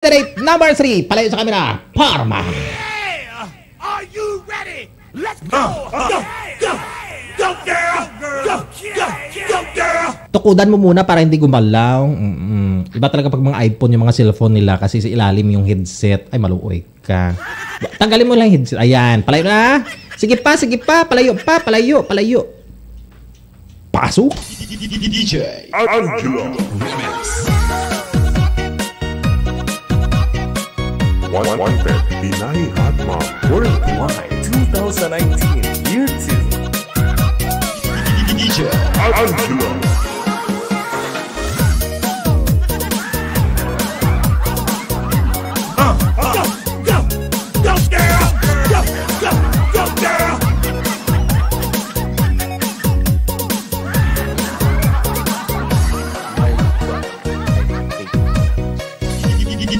Candidate number 3, palayo sa camera, Parma. Yeah! Are you ready? Let's go! Go, girl! Go, girl! Tukudan mo muna para hindi gumalaw. Iba talaga pag mga iPhone, yung mga cellphone nila kasi sa ilalim yung headset. Ay, maluoy ka. Tanggalin mo lang yung headset. Ayan, palayo na. Sige pa, palayo pa, palayo. Pasok. DJ Angelo Remix. One Pet Pinay Hot Mom Worldwide 2019 Year 2. DJ Angelo. Go, girl! Go, girl!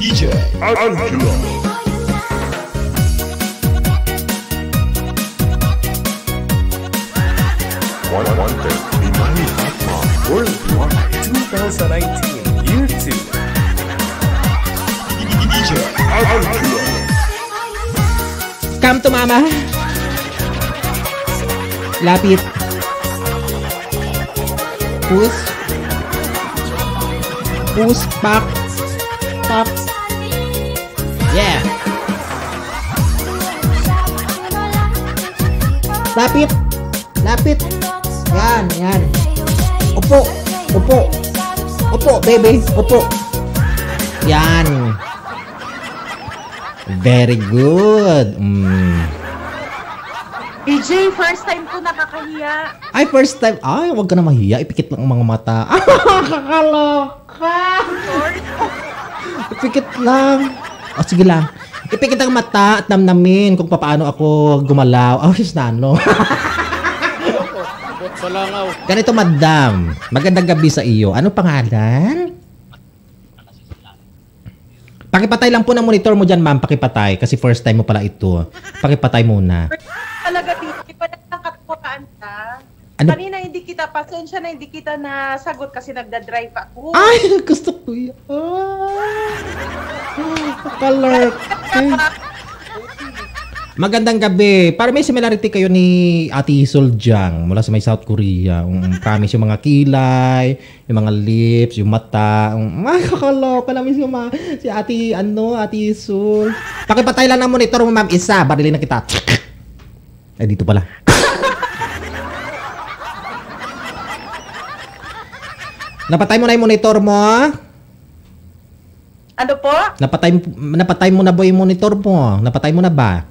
DJ Angelo. One Pet Pinay Hot Mom Worldwide 2019 Year 2. DJ Angelo. Come to mama. Lapit. Push. Pak. Yeah. Lapit. Yan. Upo, baby. Upo. Yan. Very good. DJ, first time ko nakakahiya. Ay, first time. Ay, wag ka na mahiya. Ipikit lang ang mga mata. Kakaloka. Ipikit lang. O, sige lang. Ipikit ang mata at namnamin kung paano ako gumalaw. Oh, sis Nano. Ganito, madam. Magandang gabi sa iyo. Ano pangalan? Pakipatay lang po ng monitor mo dyan, ma'am. Pakipatay. Kasi first time mo pala ito. Pakipatay muna. Talaga, DJ, pa nakakatuwaan ka. Ano? Kanina pasensya na hindi kita nasagot kasi nagda-drive ako. Ay, gusto ko yan. Color. Magandang gabi. Para may similarity kayo ni Ate Soljang mula sa may South Korea. Promise yung mga kilay, yung mga lips, yung mata. Ay, kakaloka namin si Ate Sol. Pakipatay lang ng monitor mo, ma'am. Isa, barilin na kita. Ay, dito pala. Napatay mo na yung monitor mo. Ano po? Napatay mo na ba yung monitor mo? Napatay mo na ba?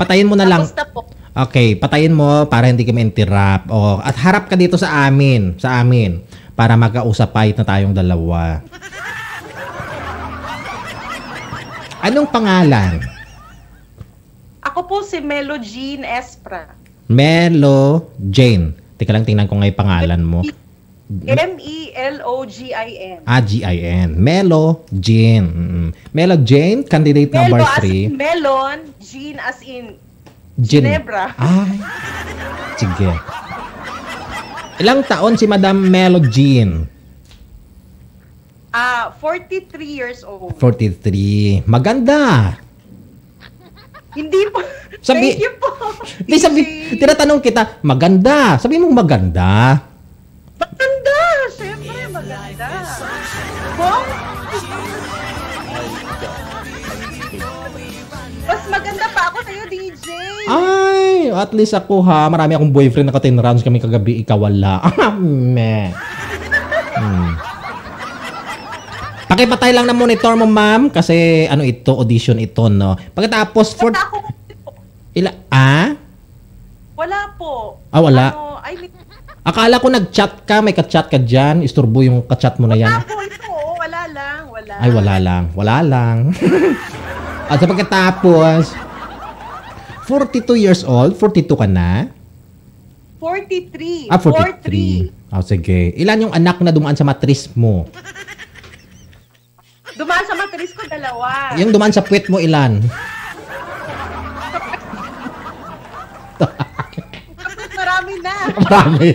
Patayin mo na lang. Tapos na po. Okay, patayin mo para hindi ka ma-interrupt. Oh, at harap ka dito sa amin. Para magkausapay na tayong dalawa. Anong pangalan? Ako po si Melo Jean Espra. Melo Jane. Teka lang, tingnan ko nga yung pangalan mo. M-E-L-O-G-I-N. G-I-N. Melo Jane. Melo Jane, candidate number 3. Melo as in melon, Jean as in Jin. Ginebra. Ay. Sige. Ilang taon si Madam Melo Jean? 43 years old. 43. Maganda. Hindi po. Sabi- Thank you po. Tinatanong kita, maganda. Sabi mo maganda. Maganda. Siyempre, maganda. Bong? Mas maganda pa ako sa'yo, DJ. Ay, at least ako ha. Marami akong boyfriend, naka 10 rounds kami kagabi, ikaw wala. Meh. Pakipatay lang ng monitor mo, ma'am. Kasi audition ito, no? Pagkatapos, Wala po. Wala. I mean, Akala ko nag-chat ka, may ka-chat ka dyan. Isturbo yung ka-chat mo na yan. wala po ito. Wala lang. Ay, wala lang. At sa pagkatapos, 42 years old, 42 ka na? 43. 43. Sige. Ilan yung anak na dumaan sa matris mo? Dumaan sa matris ko, 2. Yung dumaan sa puwet mo, ilan? Marami na. Marami.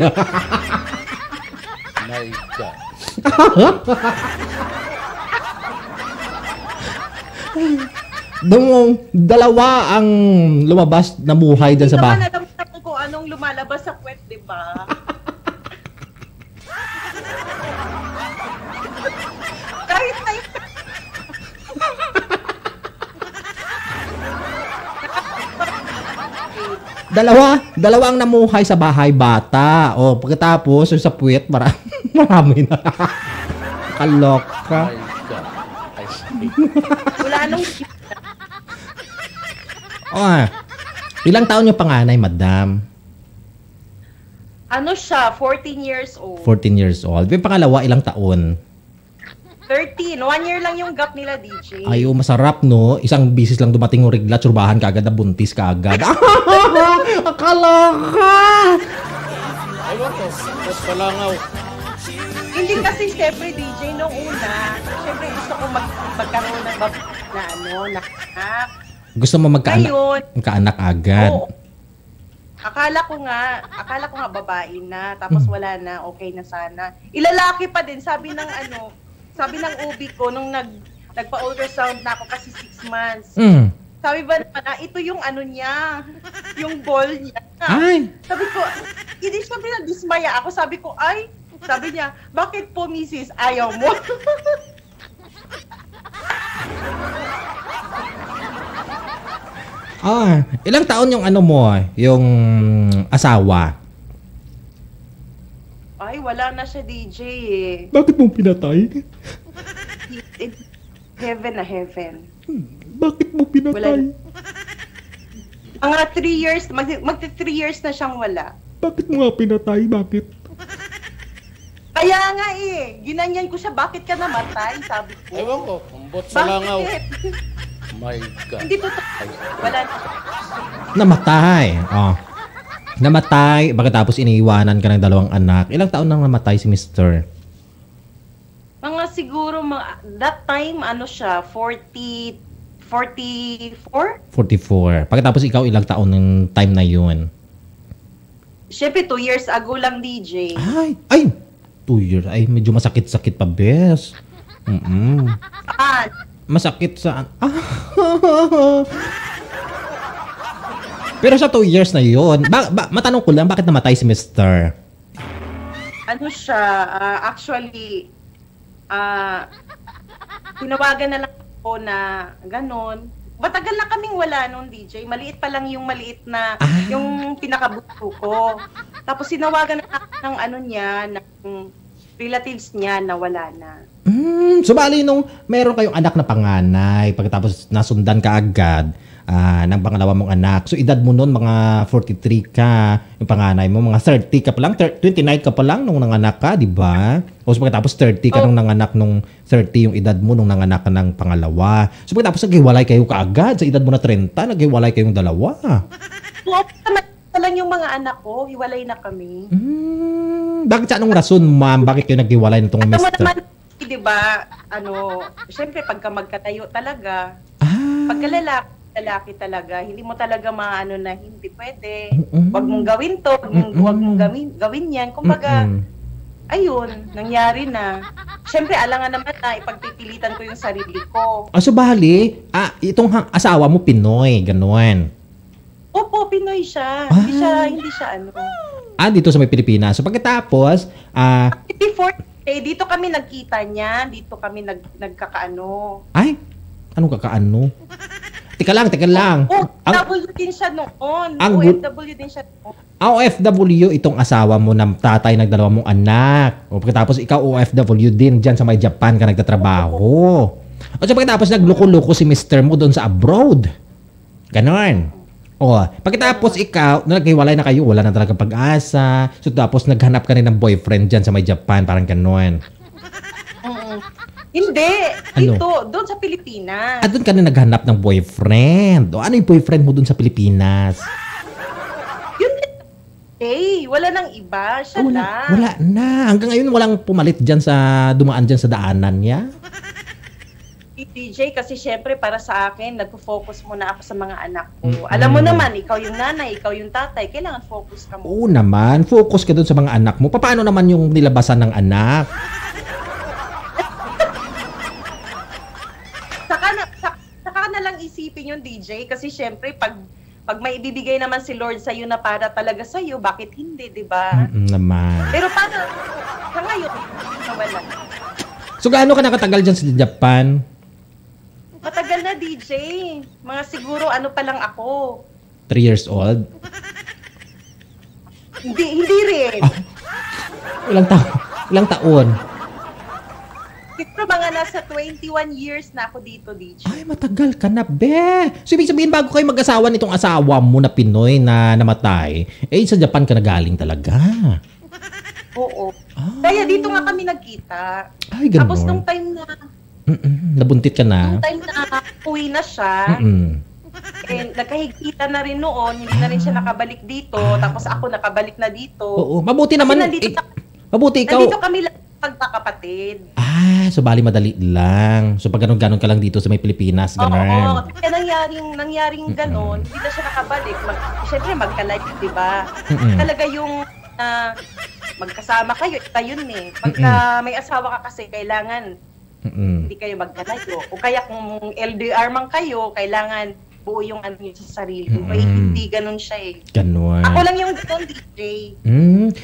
My God. Dalawa ang lumabas na buhay dyan Hindi sa bahay. naman alam kung anong lumalabas sa puwet, di ba? Kahit na Dalawa ang namuhay sa bahay bata. O, pagkatapos, yung sa puwet, marami na. Kaloka. My God. I see. wala nung Oh, ilang taon yung panganay, madam? ano siya, 14 years old. 14 years old. Yung pangalawa, ilang taon? 13. 1 year lang yung gap nila, DJ. Ay, masarap, no? Isang bisis lang dumating yung regla, tsurbahan ka agad, na buntis ka agad. Kaloka! Ewan ko, mas palangaw. Hindi kasi syempre, DJ, nung una, syempre gusto ko magkaroon ng na na anak. Gusto mo Ngayon, magkaanak agad? oo. Akala ko nga babae na, tapos wala na, okay na sana. Ilalaki pa din, sabi ng OB ko nung nagpa-ultrasound na ako kasi 6 months. Mm. Sabi ba naman, ito yung ano niya, yung ball niya. Ay! Sabi ko, hindi sabi na dismaya ako. Sabi ko, sabi niya, bakit po misis, ayaw mo? Ilang taon yung ano mo, yung asawa? Ay, wala na siya, DJ eh. Bakit mo pinatay? Heaven na heaven. Bakit mo pinatay? Mga 3 years, magti 3 years na siyang wala. Bakit mo nga pinatay? Bakit? Kaya nga eh, ginanyan ko siya, bakit ka namatay? Sabi ko. Ewan ko, kumbot sa langaw. Bakit? My God. Hindi totoo. Wala na. Namatay. Namatay, pagkatapos iniiwanan ka ng 2 anak. Ilang taon nang namatay si Mr.? Mga siguro, that time, ano siya, 44? 44. Pagkatapos ikaw, ilang taon ng time na yun? Siyempre, 2 years ago lang, DJ. Ay! 2 years. Ay, medyo masakit-sakit pa, bes. Masakit saan? Pero sa 2 years na yun, matanong ko lang, bakit namatay si Mr.? Ano siya, actually, tinawagan na lang ako na gano'n. Matagal na kaming wala nung DJ. Maliit pa lang yung maliit na, yung pinakabuto ko. Tapos sinawagan na ako ng ano niya, ng relatives niya na wala na. So bali nung meron kayong anak na panganay, pagkatapos nasundan ka agad ng pangalawa mong anak. So edad mo noon mga 43 ka, yung panganay mo mga 30 ka pa lang, 29 ka pa lang nung nanganak ka, di ba? O so pagkatapos 30 ka nung nanganak nung 30 yung edad mo nung nanganak ka ng pangalawa. So pagkatapos naghiwalay kayo kaagad sa edad mo na 30, naghiwalay kayong dalawa. So, lang yung mga anak ko, hiwalay na kami. Bakit sa anong rason, ma'am? Bakit kayo naghiwalay nitong Ano mister? naman, di ba, syempre pagka magkatayo talaga, pagka lalaki talaga, hindi mo talaga maano na hindi pwede. Wag mong gawin to, wag mong gawin yan. Kumbaga, ayun, nangyari na. Syempre, alangan naman na ipagpipilitan ko yung sarili ko. So bali, itong asawa mo Pinoy, ganun. Opo, Pinoy siya. Hindi siya ano. Dito sa may Pilipinas. So pagkatapos, Before, dito kami nagkita niya, dito kami nagkakaano. ay, anong kakaano? Teka lang. OFW din siya noon. OFW din siya noon. OFW itong asawa mo na tatay ng 2 mong anak. O pagkatapos ikaw OFW din dyan sa may Japan ka nagtatrabaho. O so pagkatapos nagluko-luko si mister mo doon sa abroad. Ganon. O, pagkatapos ikaw, naghiwalay na kayo, wala na talaga pag-asa. So tapos naghanap ka rin ng boyfriend dyan sa may Japan, parang ganon. Hindi. Ano? Dito, doon sa Pilipinas. Doon ka na naghanap ng boyfriend. O ano yung boyfriend mo doon sa Pilipinas? Yun din. Wala nang iba. Siya lang. Wala na. Hanggang ngayon walang pumalit dyan dumaan dyan sa daanan niya. DJ, kasi syempre para sa akin, nagpo-focus muna ako sa mga anak ko. Alam mo naman, ikaw yung nanay, ikaw yung tatay, kailangan focus ka muna. Oo naman. Focus ka doon sa mga anak mo. Paano naman yung nilabasan ng anak? Saka isipin yung DJ kasi syempre pag may ibibigay naman si Lord sa'yo na para talaga sa'yo, bakit hindi, di ba? Naman. Pero paano, sa ngayon, nawala. So, gaano ka nakatagal dyan sa Japan? Matagal na, DJ. Mga siguro, ano pa lang ako. 3 years old? Hindi rin. Ilang taon? Siguro mga nasa 21 years na ako dito, DJ. Ay, matagal ka na, be. So, ibig sabihin, bago kayo mag-asawa nitong asawa mo na Pinoy na namatay, sa Japan ka na galing talaga. Oo. Kaya dito nga kami nagkita. Ay, ganun. Tapos nung time na, nabuntit ka na? nung time na uwi na siya, nagkahigpitan na rin noon, hindi na rin siya nakabalik dito, tapos ako nakabalik na dito. Oo, mabuti naman. Mabuti ikaw. Nandito kami lang pagkakapatid. So bali madali lang. So pag ganun ka lang dito sa may Pilipinas, ganun. Oo, kaya nangyaring ganun, hindi na siya nakabalik. Siyempre magka-life, di ba? Talaga yung magkasama kayo, yun eh. Pagka may asawa ka kasi, kailangan hindi kayo magkalayo. O kaya kung LDR man kayo, kailangan buo yung ano nyo sa sarili. Kaya hindi ganun siya eh. Ganun. Ako lang yung ganun, DJ.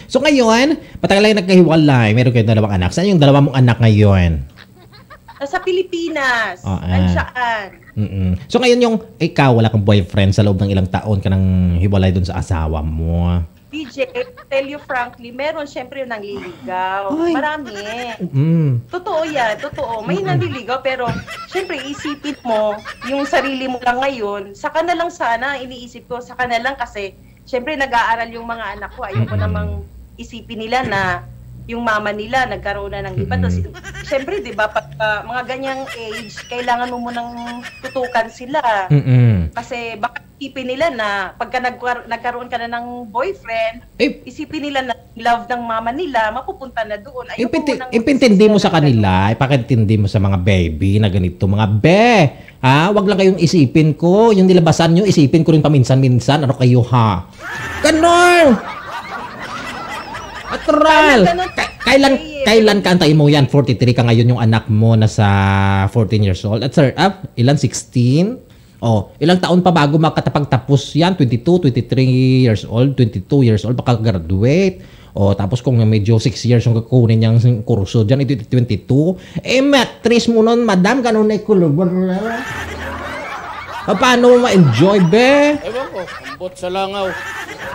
So ngayon, matagal lang nagkahiwalay. Meron kayo 2 anak. Saan yung 2 mong anak ngayon? Nasa Pilipinas. Nansaan. So ngayon yung ikaw, wala kang boyfriend sa loob ng ilang taon ka nang hiwalay dun sa asawa mo. DJ, tell you frankly, meron syempre yung nangliligaw. Ay. Marami. Totoo yan, totoo. May nanliligaw pero syempre isipin mo yung sarili mo lang ngayon. Saka na lang sana, iniisip ko, saka na lang kasi syempre nag-aaral yung mga anak ko. Ayoko namang isipin nila na yung mama nila nagkaroon na ng iba. Tapos, syempre, di ba, pag mga ganyang age, kailangan mo munang tutukan sila. Kasi baka isipin nila na pagka nagkaroon ka na ng boyfriend, isipin nila na love ng mama nila, mapupunta na doon. Ipintindi mo sa kanila, ipakintindi mo sa mga baby na ganito, mga be, wag lang kayong isipin ko, yung nilabasan nyo, isipin ko rin paminsan-minsan, ano kayo ha? Ganon! Atral! Kailan ka antayin mo yan? 43 ka ngayon, yung anak mo nasa 14 years old. At sir, ilan? 16? Ilang taon pa bago makatapagtapos yan? 22, 23 years old, 22 years old, baka graduate. Tapos kung medyo 6 years yung kukunin niyang kurso dyan, 22. Matris mo nun, madam, ganun na ikulubor. Paano mo ma-enjoy, be? Ewan ko, ambot sa langaw.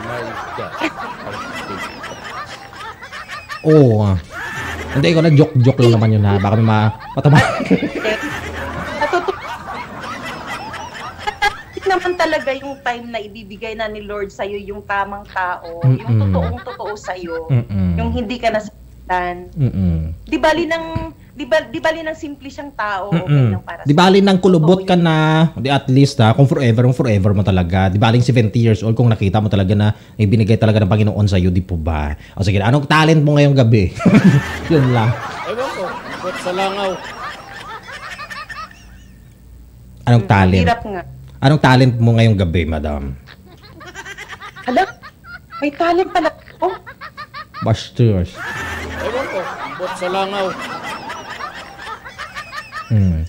My God. Hindi ko na joke lang naman yun ha. Baka may matama. Naman talaga yung time na ibibigay na ni Lord sa'yo yung tamang tao, yung totoong-totoo sa'yo, yung hindi ka nasaktan. Di bali ng simple siyang tao, okay lang para di bali ng kulubot ka na, di at least kung forever mo talaga. Di baling 70 years old kung nakita mo talaga na ibinigay talaga ng Panginoon sa'yo, di po ba? O sige, anong talent mo ngayong gabi? Yun lang. Ewan ko, ambot sa langaw. Anong talent? Hirap nga. Anong talent mo ngayong gabi, madam? Alam, may talent pala ako. Basters. Ewan ko, ambot sa langaw.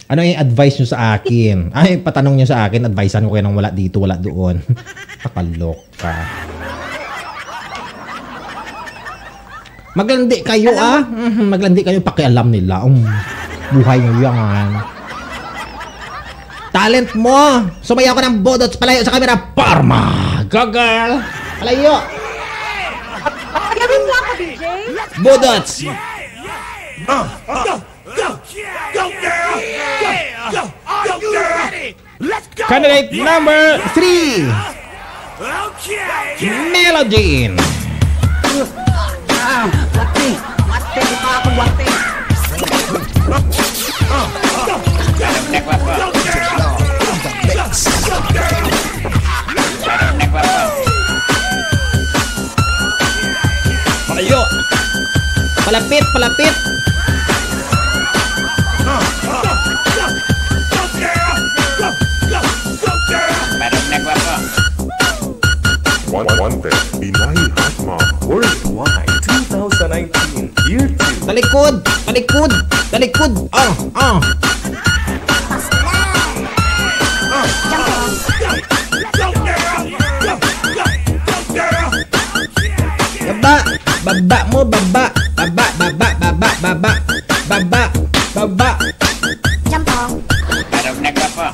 Ano yung advice nyo sa akin? Patanong nyo sa akin, advicean ko kayo ng wala dito, wala doon. Kakalok ka. Maglandi kayo, Maglandi kayo, pakialam nila. Buhay nyo yan. Talent mo! Sumayaw ka ng bodots, palayo sa camera. Parma! Go, girl! Palayo! Gawin mo ako, DJ! Bodots! Go, girl! Go! Are you ready? Let's go! Candidate number 3! Okay! Melodine! Palayo! Palapit! Palapit! One thing, Pinay Hot Mom Worldwide 2019 Year 2. Talikod! Talikod! Talikod! Marunong ka pa.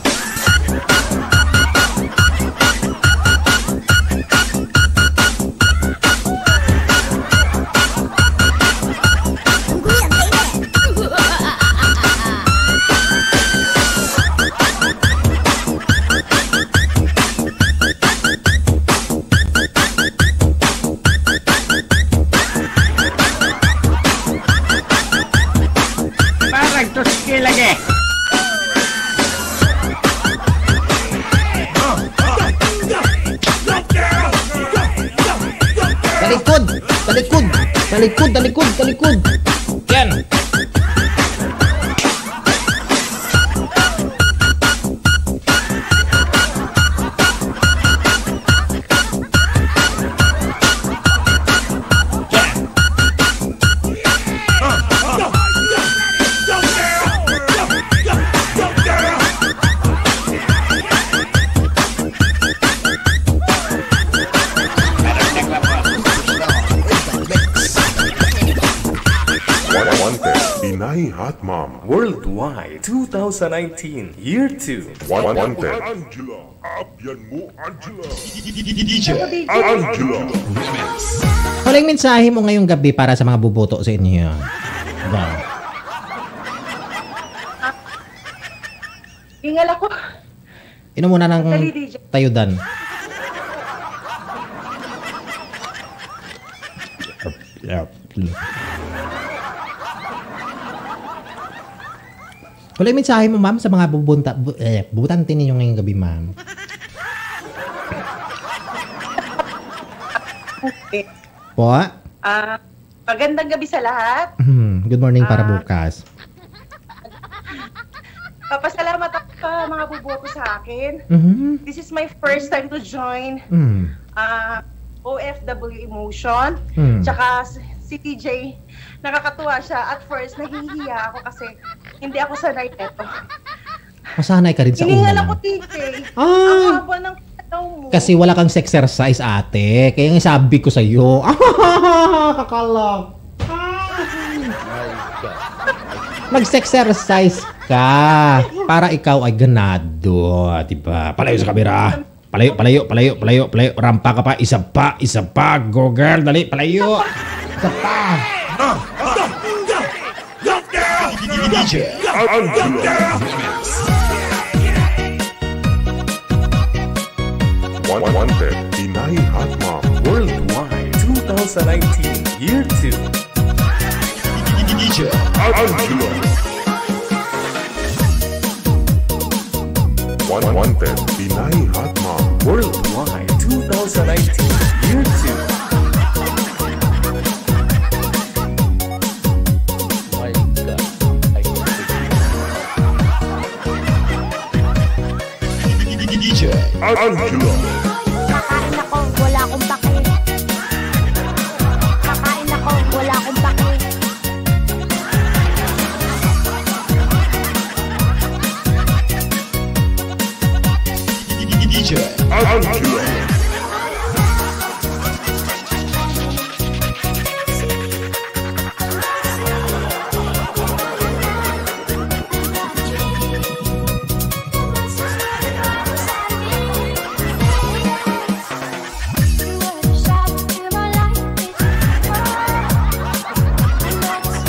Parang tuski lagi. Talikod! Talikod! Talikod! Talikod! Talikod! Yan! Pinay Hot Mom Worldwide 2019 Year 2. Wanted. Angela, abyan mo, Angela. Angela. Huling mensahe mo ngayong gabi para sa mga buboto sa inyo. Ba? Ingal ako. Inom muna ng Dali, DJ. tayudan. Huling mensahe mo, ma'am, sa mga bubutante ninyo ngayong gabi, ma'am. Okay. Po? Magandang gabi sa lahat. Good morning para bukas. Papasalamat ako sa mga buboto sa akin. This is my first time to join OFW Emotion. Tsaka si TJ, nakakatuwa siya. At first, nahihiya ako kasi hindi ako sanay neto. Masanay ka rin sa una Hiningal lang. ako, TJ. Ah! Ang haba ng kataw mo. Kasi wala kang exercise, ate. Kaya nga sabi ko sa'yo. Kakalak. Mag-exercise ka para ikaw ay ganado, diba? Palayo sa kamera. Palayo, palayo, palayo, palayo, palayo. Rampa ka pa. Isa pa. Go girl, dali, palayo. Isa pa. Wanted. Pinay Hot Mom Worldwide 2019 Year 2. Angela. Wanted. Pinay Hot Mom Worldwide 2019 Year 2. My God. I Angela. Kakain ako, wala akong pake. Kakain ako, wala akong pake. Angela.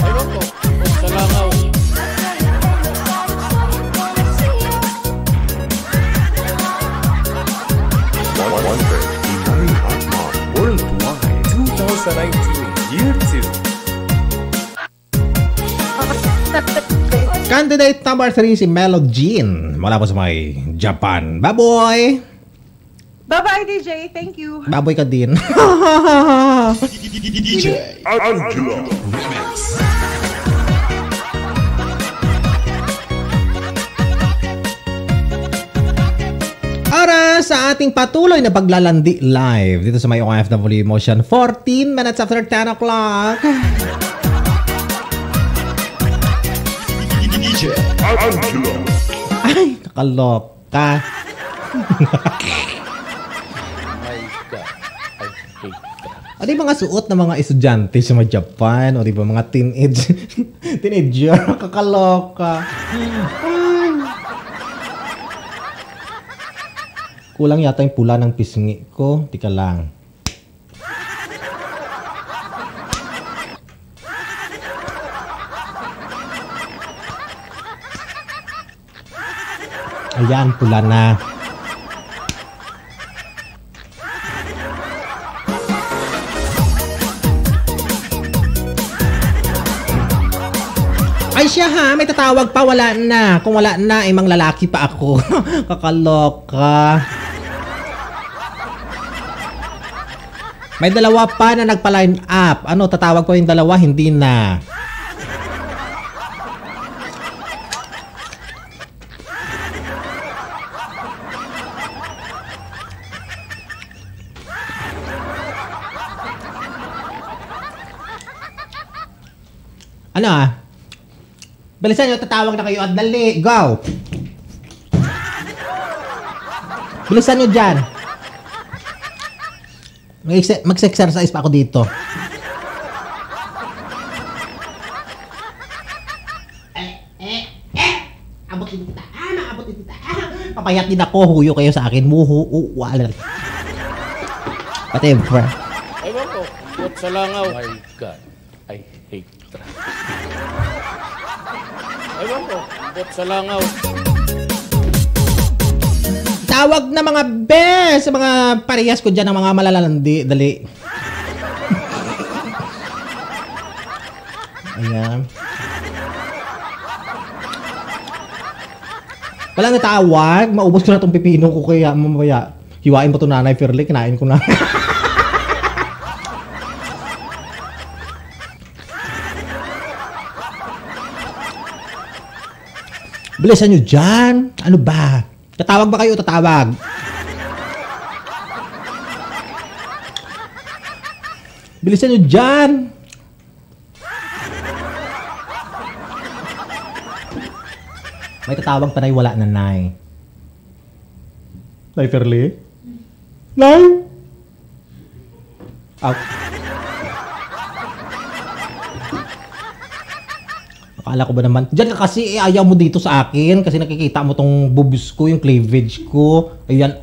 Ewan ko, kung sa langaw. Wanted. Pinay Hot Mom Worldwide 2019 Year 2. Candidate number 3 si Melo Jean. Mula po sa may Japan. Baboy! Bye-bye, DJ. Thank you. Baboy ka din. Angela. Oras sa ating patuloy na paglalandi live dito sa may OFW Emotion. 14 minutes after 10 o'clock. Angela. Ay, kakaloka. My God. I hate that. O di mga suot na mga estudyante sa mga Japan, o di ba mga teenager, kakaloka. Kulang yata yung pula ng pisngi ko. Tika lang. Ayan, pula na. Ay siya ha, may tatawag pa, wala na. Kung wala na, mang lalaki pa ako. Kakaloka. May dalawa pa na nagpa-line up. Ano, tatawag ko yung dalawa, hindi na. Ano ah? Bilisan nyo, tatawag na kayo at dali. Go! Bilisan nyo dyan. Mag-exercise pa ako dito. Abutin kita. Abutin kita. Papayat din ako. Huyo kayo sa akin. Wala. Whatever. Ewan ko. Bot sa langaw. Oh my God. I hate traffic. Ewan ko. Bot sa langaw. Tawag na mga bes sa mga parehas ko dyan ng mga malalalandi. Dali. Ayan. Walang natawag. Maubos ko na itong pipino ko kaya mamaya. Hiwain mo ito nanay Fairly. Kinain ko na. Bilisan nyo dyan. Ano ba? Tatawag ba kayo? Tatawag. Bilisan nyo dyan. May tatawag pa na wala na, Nay. Nay Fairly? Nay? Out. Akala ko ba naman, diyan ka kasi ayaw mo dito sa akin kasi nakikita mo tong boobs ko, yung cleavage ko. Ayan,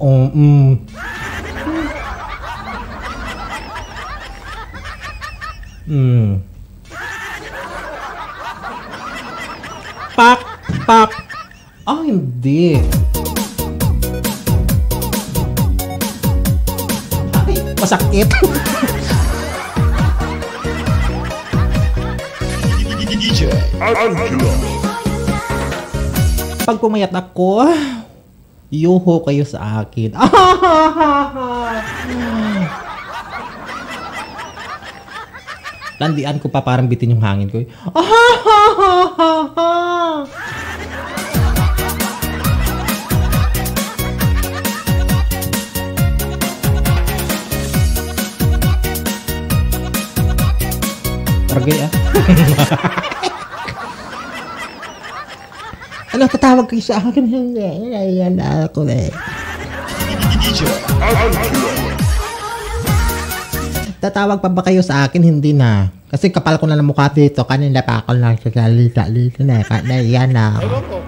Pak, pak. Ah, hindi. Ay, masakit. Pag pumayat ako, yuho kayo sa akin. Landian ko pa parang bitin yung hangin ko. Targay ah. Ano, tatawag kayo sa akin? Ayan na ako eh. Tatawag pa ba kayo sa akin? Hindi na. Kasi kapal ko na ng mukha dito. Kanina pa ako lang sa salita dito na. Yan na. Ewan ko.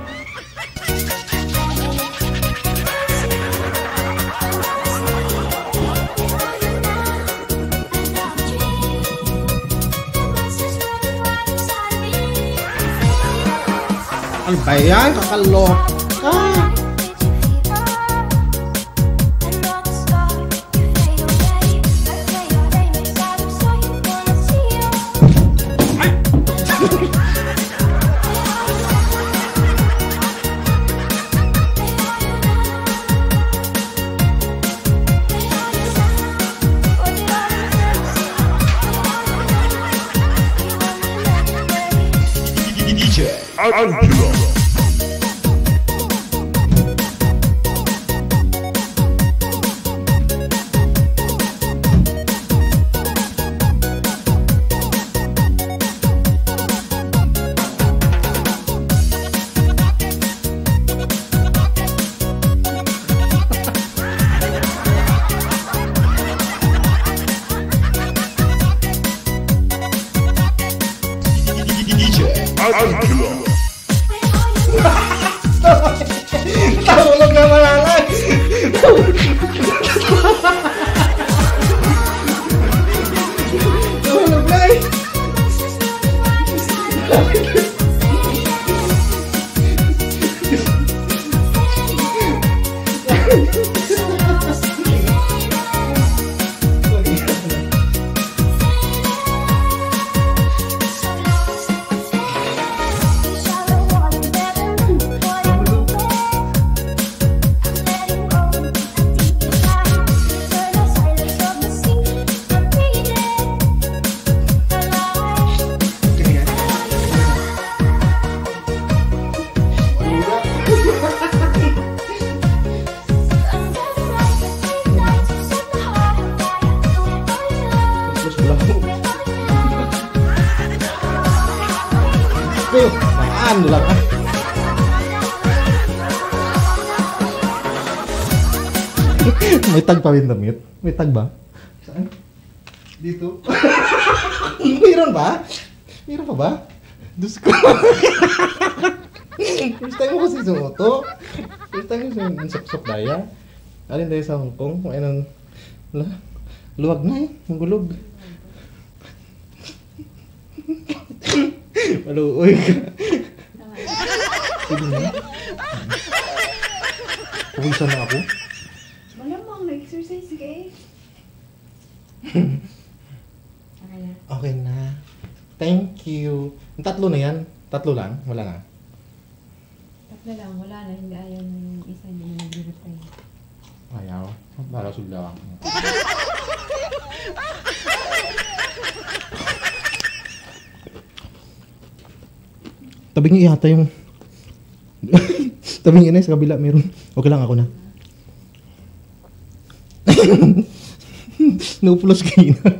Ano ba yan? Kakaloka. May tag pa rin damit. May tag ba? Saan? Dito. Mayroon ba? Mayroon pa ba? Diyos ko. First time mo kasi sumuto. First time mo sumusok daya. Alin dahil sa Hong Kong? Kung anong... Luwag na eh. Magulog. Maluoy ka. Sige na. Pawisan na ako. Malamang na-exercise ka eh. Okay na. Okay na. Thank you. Yung tatlo na yan. Tatlo lang. Wala na. Tatlo lang, wala na. Hindi ayaw na yung isa hindi na nag-reply. Ayaw. Para suglaw. Tabing niya yata yung... Tabing niya sa kabila. Meron. Okay lang ako na. No plus kayo na.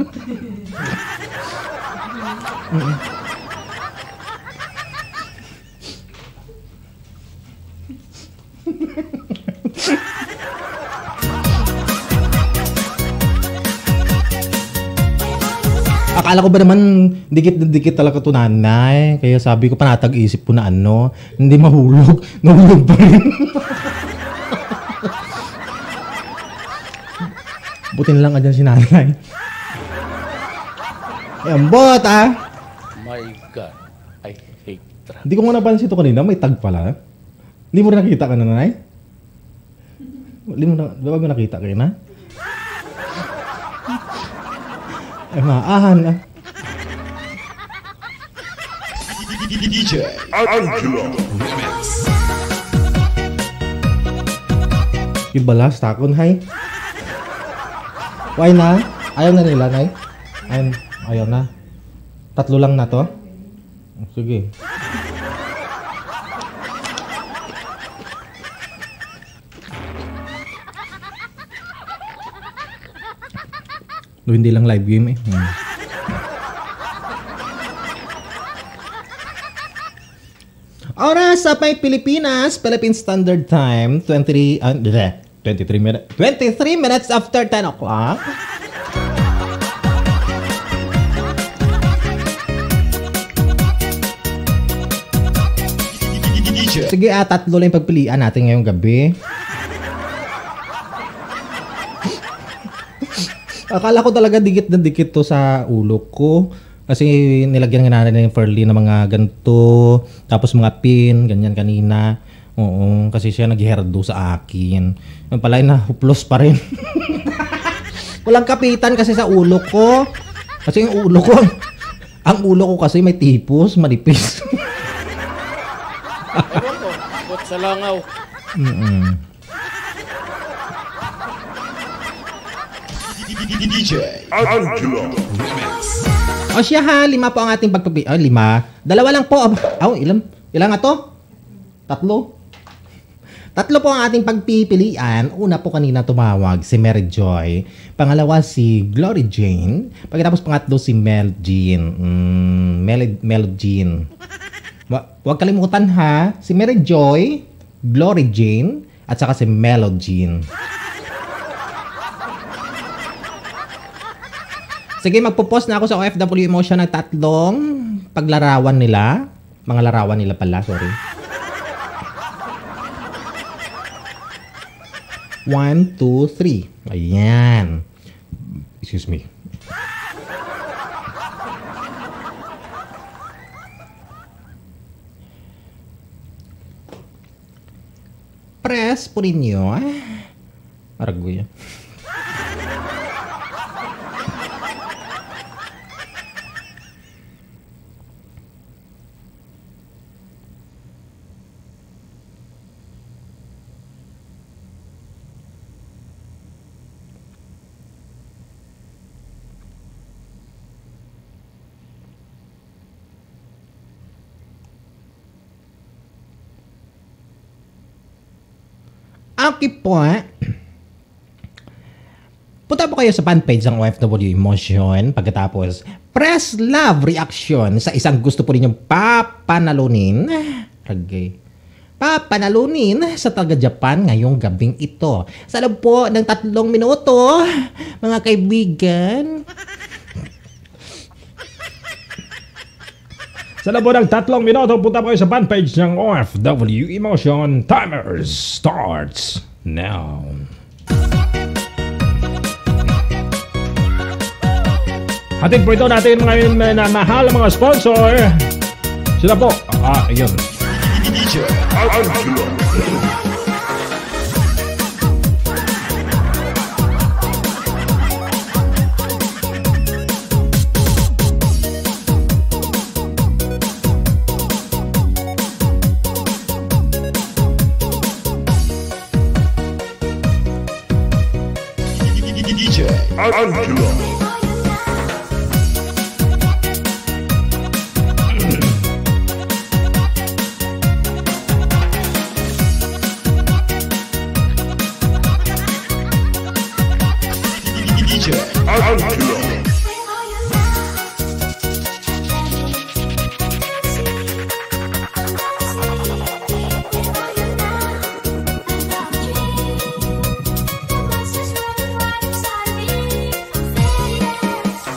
Akala ko ba naman dikit na dikit talaga ito nanay. Kaya sabi ko panatag-isip ko na ano. Hindi mahulog. Nahulog pa rin. Buti na lang ka dyan si nanay. Ambot ah! My God, I hate traffic. Hindi ko nga napansin ito kanina. May tag pala. Hindi mo rin nakita ka na nanay? Hindi mo na... Ba mo nakita kayo na? Ay, maahan ah. DJ Angelo. Ibalas, takon, hay. Why na? Ayaw na nila, nay? Ayaw na. Tatlo lang na to? Sige. No, hindi lang live game eh. Oras sa may Pilipinas, Philippine Standard Time, 23 minutes after 10 o'clock. Sige, tatlo lang yung pagpilian natin ngayong gabi. Akala ko talaga dikit na dikit to sa ulo ko. Kasi nilagyan nga natin ng Ferlie na mga ganito. Tapos mga pin, ganyan kanina. Oo, kasi siya nag-herdo sa akin. Yung pala na huplos pa rin. Walang kapitan kasi sa ulo ko. Kasi yung ulo ko, ang ulo ko kasi may tipos, manipis. Ewan ko, ba't sa langaw? DJ Angelo. O siya ha, 5 po ang ating pagpapi... 5. 2 lang po. Ilan nga to? 3. 3 po ang ating pagpipilian. Una po kanina tumawag si Mary Joy. Pangalawa si Glory Jane. Pagkatapos pangatlo si Mel Jean. Mel Jean. Huwag kalimutan ha. Si Mary Joy, Glory Jane, at saka si Mel Jean. Sige, magpo-post na ako sa OFW Emotion ng 3 paglarawan nila. Mga larawan nila pala, sorry. 1, 2, 3. Ayan. Excuse me. Press po ninyo. Aragoy. Okay po. Punta po kayo sa fanpage ng OFW Emotion. Pagkatapos, press love reaction sa isang gusto po ninyong papanalunin. Okay. papanalunin sa taga-Japan ngayong gabing ito. Sa loob po ng 3 minuto, mga kaibigan. Sa loob ng 3 minuto, punta po kayo sa fanpage ng OFW Emotion. Timer starts now. Hatid po ito natin ngayon na mahal mga sponsor. Sila po, ayun. Angelo.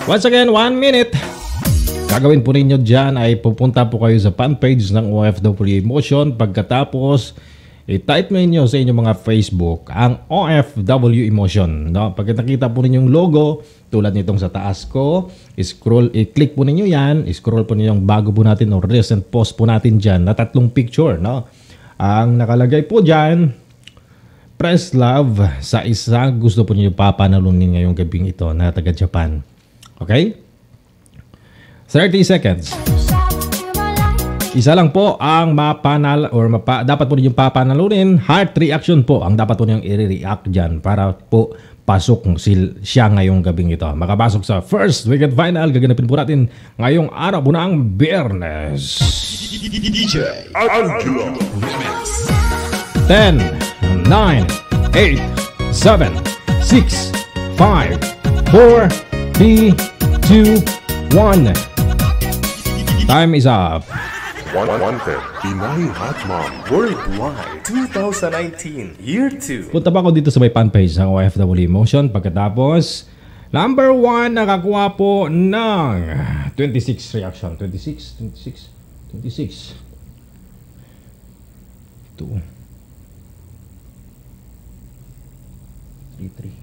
Once again, 1 minute. Gagawin po ninyo dyan ay pupunta po kayo sa fanpage ng OFW Emotion. Pagkatapos, i-type ninyo sa inyong mga Facebook ang OFW Emotion. No? Pagka nakita po ninyo yung logo, tulad nitong sa taas ko, i-click po ninyo yan, i-scroll po ninyo yung bago po natin o recent post po natin dyan na 3 picture. No? Ang nakalagay po dyan, press love sa isa gusto po ninyo papanalunin ngayong gabing ito na taga-Japan. Okay? 30 seconds. Isa lang po ang dapat po ninyong papanalunin. Heart reaction po ang dapat po ninyong i-react dyan para po pasok siya ngayong gabing ito. Makapasok sa first weekend final. Gaganapin po natin ngayong araw po ng Biyernes. DJ Angelo Remix. 10, 9, 8, 7, 6, 5, 4, 3, 2, 1. Time is up. Wanted, Pinay Hot Mom Worldwide 2019 Year 2. Punta pa ako dito sa may fanpage ng OFW Emotion. Pagkatapos, number 1 nakakuha po ng 26 reaction. 26. 2. 3.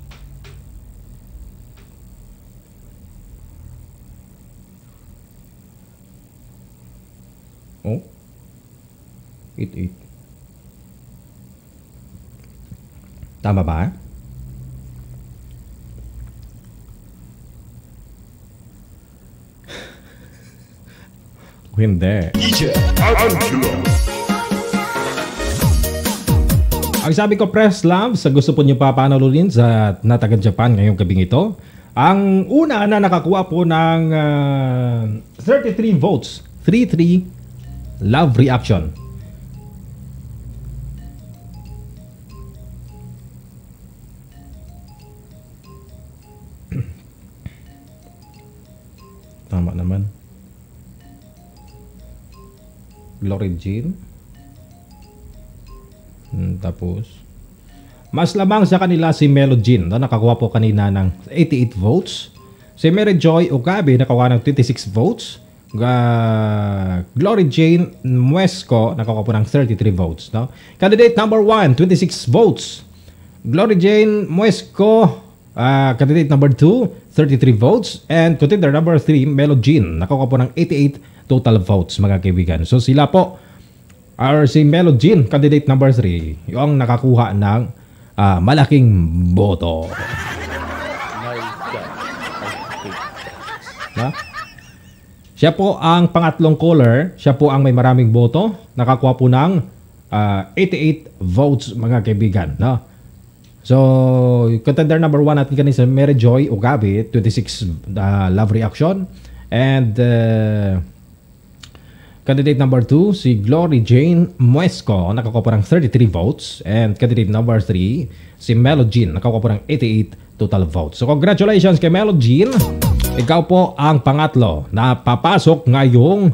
Oh, 8. Tama ba? Hindi. Ang sabi ko, press love sa gusto po niyo papanalunin sa Natagan Japan ngayong gabing ito. Ang una na nakakuha po ng 33 votes. 33 love reaction. Tama naman. Glory Jean. Tapos mas lamang sa kanila si Melo Jean, no? Nakakuha po kanina ng 88 votes. Si Mary Joy Okabe nakakuha ng 26 votes. Glory Jane Muesco nakakuha po ng 33 votes. No? Candidate number 1, 26 votes. Glory Jane Muesco, candidate number 2, 33 votes. And contender number 3, Melo Jean, nakakuha po ng 88 total votes, mga kaibigan. So sila po, si Melo Jean, candidate number 3, yung nakakuha ng malaking boto. My God, Ha? Siya po ang pangatlong caller. Siya po ang may maraming boto. Nakakuha po ng 88 votes, mga kaibigan. No? So, contender number 1 natin kanina si Mary Joy Okabe, 26 love reaction. And candidate number 2, si Glory Jane Muesco, nakakuha po ng 33 votes. And candidate number 3, si Melo Jean, nakakuha po ng 88 total votes. So, congratulations kay Melo Jean. Ikaw po ang pangatlo na papasok ngayong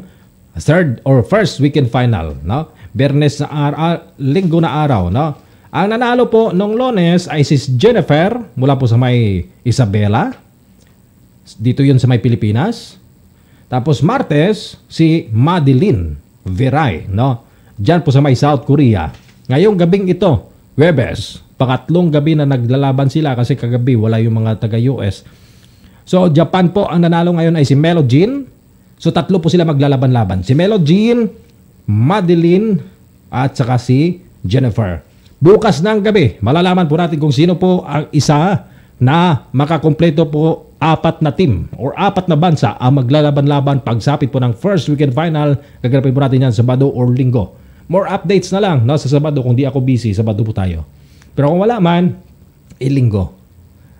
third or first weekend final, no? Biyernes na linggo na araw, no? Ang nanalo po nung Lunes ay si Jennifer mula po sa may Isabela. Dito yun sa may Pilipinas. Tapos Martes, si Madeline Viray, no? Diyan po sa may South Korea. Ngayong gabing ito, Webes, pangatlong gabi na naglalaban sila kasi kagabi wala yung mga taga-US. So, Japan po ang nanalo ngayon ay si Melo Jean. So, tatlo po sila maglalaban-laban. Si Melo Jean, Madeline, at saka si Jennifer. Bukas ng gabi, malalaman po natin kung sino po ang isa na makakompleto po 4 na team or 4 na bansa ang maglalaban-laban pagsapit po ng first weekend final. Gaganapin po natin yan Sabado or Linggo. More updates na lang, no, sa Sabado. Kung di ako busy, Sabado po tayo. Pero kung wala man, Linggo.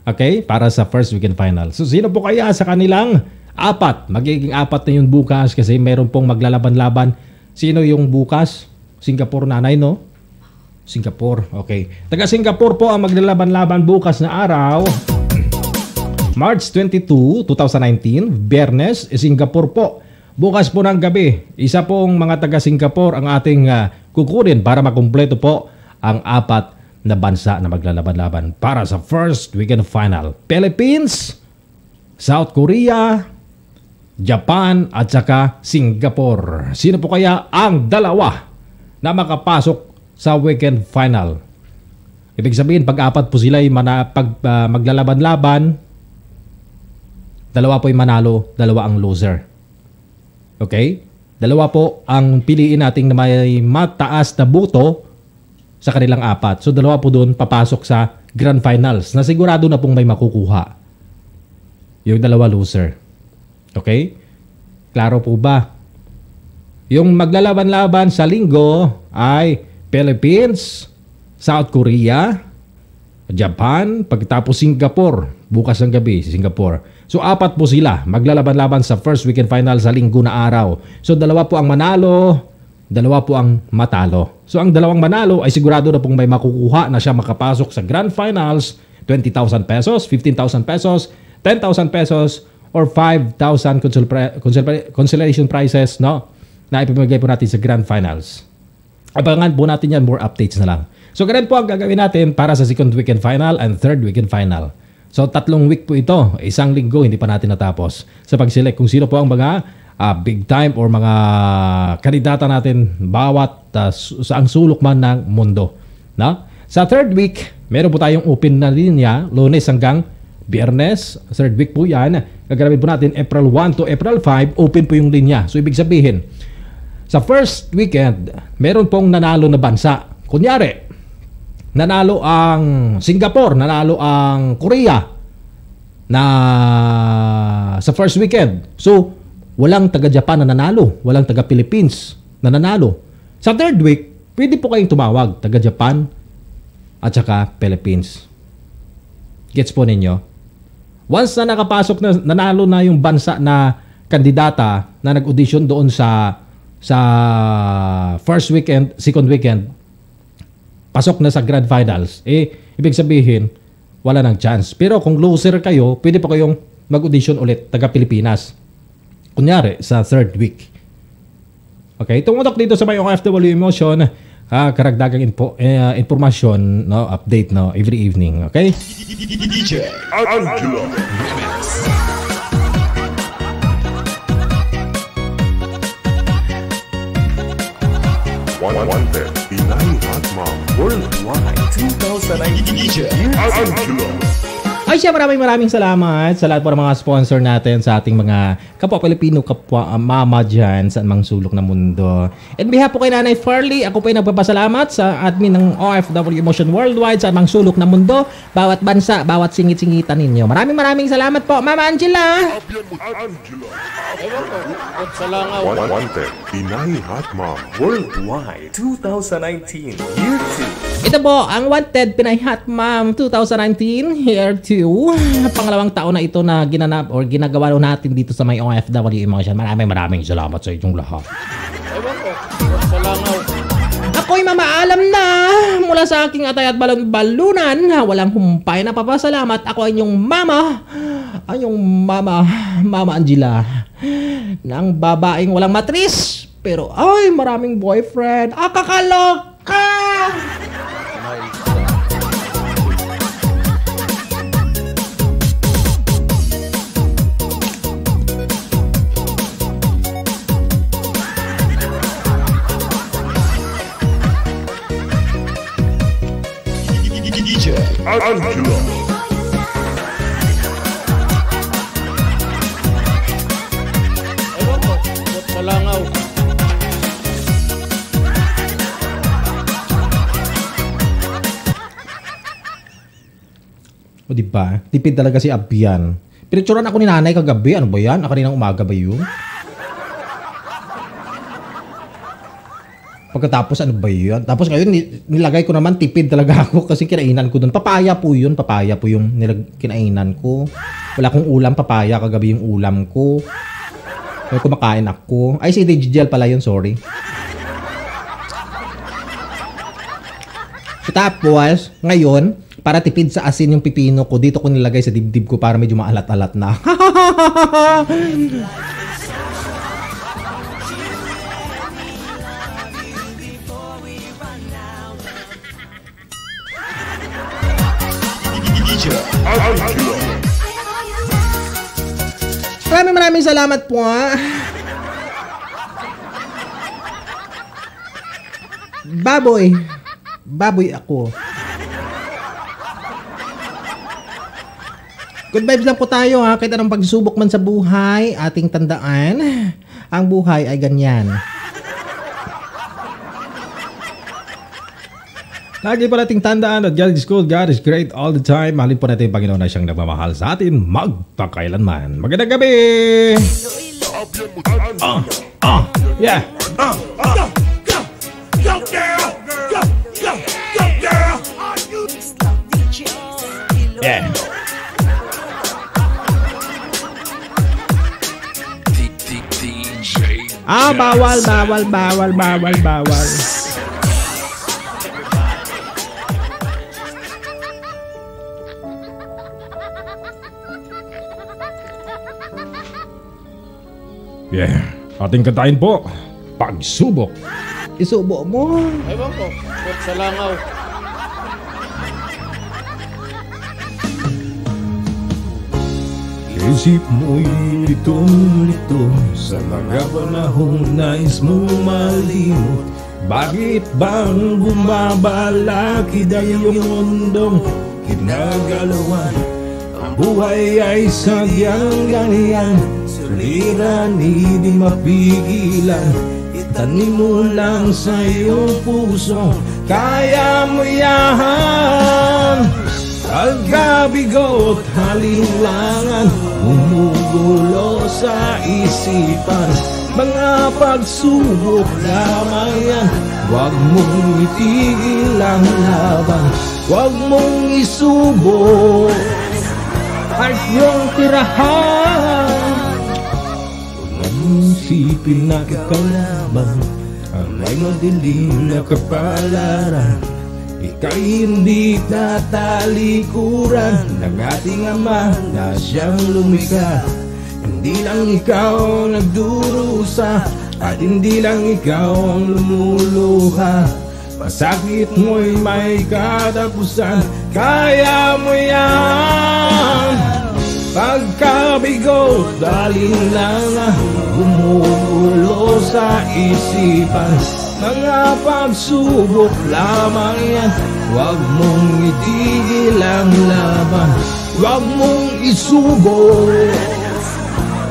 Okay? Para sa first weekend final. So, sino po kaya sa kanilang 4? Magiging 4 na yun bukas kasi meron pong maglalaban-laban. Sino yung bukas? Singapore nanay, no? Singapore. Okay. Taga Singapore po ang maglalaban-laban bukas na araw. March 22, 2019. Biyernes, Singapore po. Bukas po ng gabi, isa pong mga taga Singapore ang ating kukunin para makumpleto po ang 4 na bansa na maglalaban-laban para sa first weekend final. Philippines, South Korea, Japan at saka Singapore. Sino po kaya ang dalawa na makapasok sa weekend final? Ibig sabihin, pag 4 po sila ay maglalaban-laban, 2 po ay manalo, 2 ang loser. Okay? 2 po ang piliin nating na may mataas na buto sa kanilang 4. So 2 po doon papasok sa grand finals na sigurado na pong may makukuha. Yung 2 loser. Okay? Klaro po ba? Yung maglalaban-laban sa linggo ay Philippines, South Korea, Japan, pagkatapos Singapore. Bukas ng gabi si Singapore. So 4 po sila maglalaban-laban sa first weekend final sa linggo na araw. So 2 po ang manalo, 2 po ang matalo. So ang 2 manalo ay sigurado na pong may makukuha na siya makapasok sa grand finals, 20,000 pesos, 15,000 pesos, 10,000 pesos, or 5,000 consolation prizes, no? Na ipamigay po natin sa grand finals. Abangan po natin yan, more updates na lang. So ganun po ang gagawin natin para sa second weekend final and third weekend final. So 3 week po ito, 1 linggo, hindi pa natin natapos sa pag-select kung sino po ang mga big time or mga kandidata natin bawat sa ang sulok man ng mundo. No? Sa third week, meron po tayong open na linya, Lunes hanggang Biyernes. Third week po yan. Gaganapin po natin April 1 to April 5, open po yung linya. So ibig sabihin, sa first weekend, meron pong nanalo na bansa. Kunyari, nanalo ang Singapore, nanalo ang Korea na sa first weekend. So, walang taga-Japan na nanalo, walang taga-Philippines na nanalo. Sa third week, pwede po kayong tumawag, taga-Japan at saka Philippines. Gets po ninyo? Once na nakapasok na, nanalo na yung bansa na kandidata na nag-audition doon sa first weekend, second weekend, pasok na sa grand finals, ibig sabihin, wala nang chance. Pero kung loser kayo, pwede pa kayong mag-audition ulit, taga-Pilipinas. Kunyari, sa third week. Okay, tumutok dito sa may OFW Emotion, karagdagang informasyon, no, update, no, every evening. Okay? DJ Angelo. Wanted, Pinay Hot Mom Worldwide 2019 DJ Angelo. Ay siya, maraming salamat sa lahat po ng mga sponsor natin, sa ating mga kapwa Pilipino, kapwa mama dyan sa mang sulok ng mundo. And behalf po kay Nanay Farley, ako po ay nagpapasalamat sa admin ng OFW Emotion Worldwide sa mang sulok ng mundo, bawat bansa, bawat singit-singitan ninyo. Maraming salamat po, Mama Angela! Angelo. Ewan ko, ba't sa langaw? Wanted, Pinay Hot Mom Worldwide 2019 Year 2. Ito po ang Wanted Pinay Hot Mom 2019 Year 2. Pangalawang taon na ito na ginanap or ginagawa natin dito sa may OFW Emotion. Maraming salamat sa inyong lahat. Ewan ko, ba't sa langaw? Ako'y mamaalam na mula sa aking atay at balon-balunan. Walang humpay na papasalamat. Ako ay inyong mama. Ay yung mama Angela. Nang babaeng walang matris Pero, ay, maraming boyfriend. Kakaloka! My God. Ewan ko, ba't sa langaw? O diba? Tipid talaga si Abian. Pinicturean ako ni nanay kagabi. Ano ba yan? Kaninang umaga ba yun? Pagkatapos ano ba yun? Tapos ngayon nilagay ko naman tipid talaga ako kasi kinainan ko doon. Papaya po yun. Papaya po yung kinainan ko. Wala akong ulam. Papaya kagabi yung ulam ko. Kaya kumakain ako. Ay si Digital pala yun. Sorry. So, tapos ngayon para tipid sa asin yung pipino ko, dito ko nilagay sa dibdib ko para medyo maalat-alat na. Maraming salamat po. Baboy ako. Good vibes lang po tayo ha. Kahit anong pagsubok man sa buhay, ating tandaan, ang buhay ay ganyan. Lagi pa nating tandaan at God is good, God is great all the time. Mahalin po natin yung Panginoon na siyang nagmamahal sa atin magpakailanman. Magandang gabi! Yeah! Go, girl! Go, go, go, girl! Yeah! Bawal. Yeah! Ating kantahin po, Pagsubok. Isubo mo. Ewan ko, ba't sa langaw? Isip mo'y lito sa mga panahong nais mong malimot. Bakit bang bumabalakid ang iyong mundong kinagalawan? Ang buhay ay sadyang ganyan, suliran hindi mapigilan. Itanim mo lang sa iyong puso, kaya mo yan. Pagkabigot, halinlangan, umugulo sa isipan. Mga pagsubok lamang yan, huwag mong itigil ang laban. Huwag mong isubo at iyong tirahan. Huwag mong isipin na kakalaban ang may madilim na kapalaran. Ika'y hindi tatalikuran ng ating Ama na siyang lumikha. Hindi lang ikaw ang nagdurusa at hindi lang ikaw ang lumuluha. Pasakit mo'y may katapusan, kaya mo yan. Pagkabigot, dalinlangan, gumugulo sa isipan. Mga pagsubok lamang yan, huwag mong itigil ang laban. Huwag mong isubo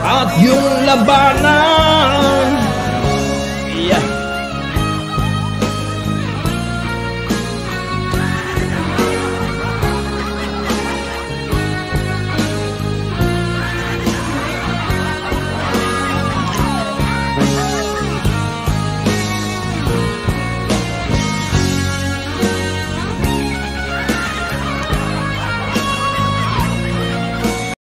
at yung labanan.